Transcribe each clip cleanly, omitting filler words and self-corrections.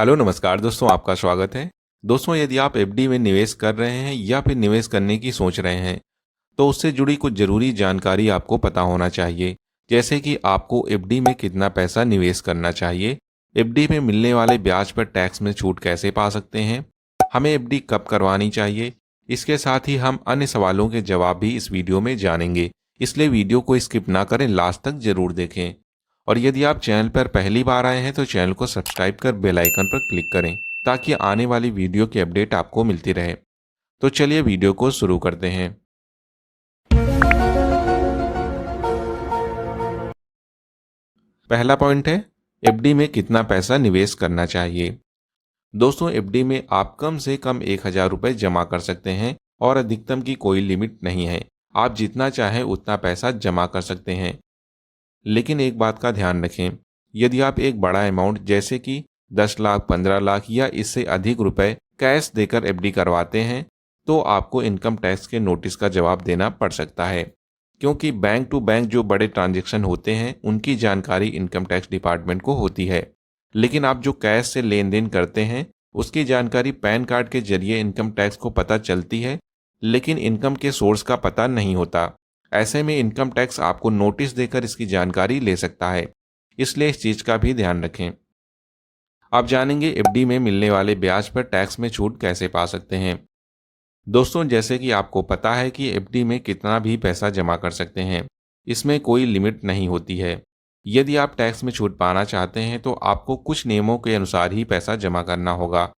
Hello नमस्कार दोस्तों, आपका स्वागत है। दोस्तों, यदि आप एफडी में निवेश कर रहे हैं या फिर निवेश करने की सोच रहे हैं तो उससे जुड़ी कुछ जरूरी जानकारी आपको पता होना चाहिए। जैसे कि आपको एफडी में कितना पैसा निवेश करना चाहिए, एफडी में मिलने वाले ब्याज पर टैक्स में छूट कैसे पा सकते हैं, हमें एफडी कब करवानी चाहिए। इसके साथ ही हम अन्य सवालों के जवाब भी इस वीडियो में जानेंगे, इसलिए वीडियो को स्किप ना करें, लास्ट तक जरूर देखें। और यदि आप चैनल पर पहली बार आए हैं तो चैनल को सब्सक्राइब कर बेल आइकन पर क्लिक करें ताकि आने वाली वीडियो की अपडेट आपको मिलती रहे। तो चलिए वीडियो को शुरू करते हैं। पहला पॉइंट है एफडी में कितना पैसा निवेश करना चाहिए। दोस्तों, एफडी में आप कम से कम 1,000 रुपये जमा कर सकते हैं और अधिकतम की कोई लिमिट नहीं है। आप जितना चाहें उतना पैसा जमा कर सकते हैं। लेकिन एक बात का ध्यान रखें, यदि आप एक बड़ा अमाउंट जैसे कि 10 लाख, 15 लाख या इससे अधिक रुपए कैश देकर एफडी करवाते हैं तो आपको इनकम टैक्स के नोटिस का जवाब देना पड़ सकता है, क्योंकि बैंक टू बैंक जो बड़े ट्रांजैक्शन होते हैं उनकी जानकारी इनकम टैक्स डिपार्टमेंट को होती है। लेकिन आप जो कैश से लेन देन करते हैं उसकी जानकारी पैन कार्ड के जरिए इनकम टैक्स को पता चलती है, लेकिन इनकम के सोर्स का पता नहीं होता। ऐसे में इनकम टैक्स आपको नोटिस देकर इसकी जानकारी ले सकता है, इसलिए इस चीज का भी ध्यान रखें। आप जानेंगे एफडी में मिलने वाले ब्याज पर टैक्स में छूट कैसे पा सकते हैं। दोस्तों, जैसे कि आपको पता है कि एफडी में कितना भी पैसा जमा कर सकते हैं, इसमें कोई लिमिट नहीं होती है। यदि आप टैक्स में छूट पाना चाहते हैं तो आपको कुछ नियमों के अनुसार ही पैसा जमा करना होगा।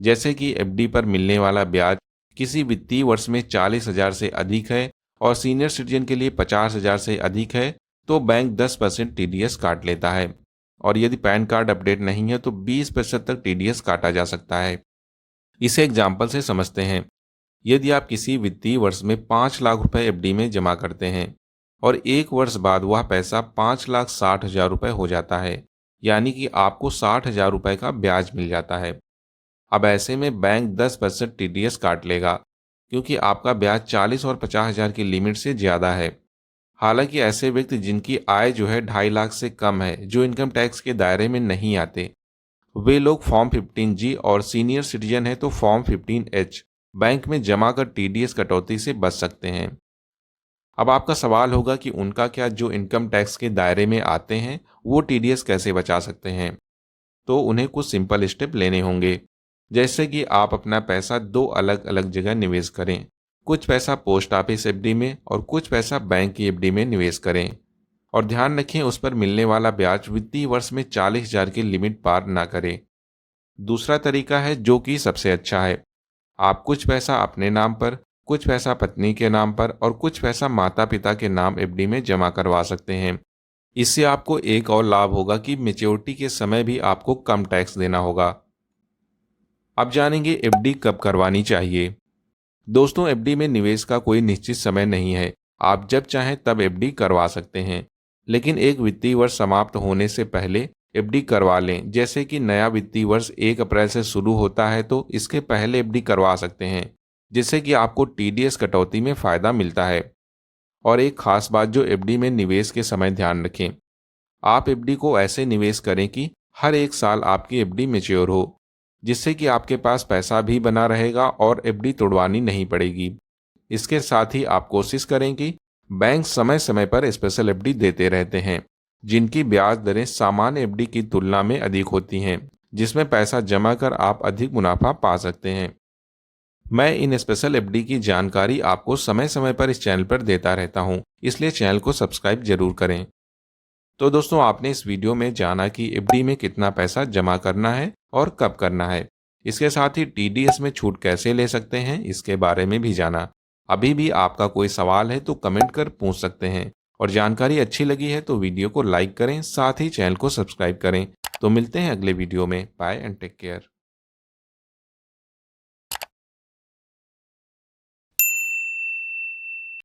जैसे कि एफडी पर मिलने वाला ब्याज किसी वित्तीय वर्ष में 40,000 से अधिक है और सीनियर सिटीजन के लिए 50,000 से अधिक है तो बैंक 10% टीडीएस काट लेता है। और यदि पैन कार्ड अपडेट नहीं है तो 20% तक टीडीएस काटा जा सकता है। इसे एग्जाम्पल से समझते हैं। यदि आप किसी वित्तीय वर्ष में 5 लाख रुपए एफडी में जमा करते हैं और एक वर्ष बाद वह पैसा 5,60,000 रुपये हो जाता है, यानी कि आपको 60,000 रुपये का ब्याज मिल जाता है। अब ऐसे में बैंक 10% टीडीएस काट लेगा, क्योंकि आपका ब्याज 40 और 50,000 की लिमिट से ज़्यादा है। हालांकि ऐसे व्यक्ति जिनकी आय जो है 2.5 लाख से कम है, जो इनकम टैक्स के दायरे में नहीं आते, वे लोग फॉर्म 15G और सीनियर सिटीजन है तो फॉर्म 15H बैंक में जमा कर टीडीएस कटौती से बच सकते हैं। अब आपका सवाल होगा कि उनका क्या, जो इनकम टैक्स के दायरे में आते हैं वो टीडीएस कैसे बचा सकते हैं। तो उन्हें कुछ सिंपल स्टेप लेने होंगे। जैसे कि आप अपना पैसा 2 अलग अलग जगह निवेश करें। कुछ पैसा पोस्ट ऑफिस एफडी में और कुछ पैसा बैंक की एफडी में निवेश करें। और ध्यान रखें उस पर मिलने वाला ब्याज वित्तीय वर्ष में 40,000 की लिमिट पार ना करे। दूसरा तरीका है जो कि सबसे अच्छा है, आप कुछ पैसा अपने नाम पर, कुछ पैसा पत्नी के नाम पर और कुछ पैसा माता पिता के नाम एफडी में जमा करवा सकते हैं। इससे आपको एक और लाभ होगा कि मैच्योरिटी के समय भी आपको कम टैक्स देना होगा। अब जानेंगे एफडी कब करवानी चाहिए। दोस्तों, एफडी में निवेश का कोई निश्चित समय नहीं है, आप जब चाहें तब एफडी करवा सकते हैं। लेकिन एक वित्तीय वर्ष समाप्त होने से पहले एफडी करवा लें। जैसे कि नया वित्तीय वर्ष 1 अप्रैल से शुरू होता है तो इसके पहले एफडी करवा सकते हैं, जिससे कि आपको टीडीएस कटौती में फायदा मिलता है। और एक खास बात जो एफडी में निवेश के समय ध्यान रखें, आप एफडी को ऐसे निवेश करें कि हर एक साल आपकी एफडी मैच्योर हो, जिससे कि आपके पास पैसा भी बना रहेगा और एफडी तोड़वानी नहीं पड़ेगी। इसके साथ ही आप कोशिश करें कि बैंक समय समय पर स्पेशल एफडी देते रहते हैं, जिनकी ब्याज दरें सामान्य एफडी की तुलना में अधिक होती हैं, जिसमें पैसा जमा कर आप अधिक मुनाफा पा सकते हैं। मैं इन स्पेशल एफडी की जानकारी आपको समय समय पर इस चैनल पर देता रहता हूं, इसलिए चैनल को सब्सक्राइब जरूर करें। तो दोस्तों, आपने इस वीडियो में जाना कि एफडी में कितना पैसा जमा करना है और कब करना है। इसके साथ ही टीडीएस में छूट कैसे ले सकते हैं इसके बारे में भी जाना। अभी भी आपका कोई सवाल है तो कमेंट कर पूछ सकते हैं। और जानकारी अच्छी लगी है तो वीडियो को लाइक करें, साथ ही चैनल को सब्सक्राइब करें। तो मिलते हैं अगले वीडियो में। Bye and take care.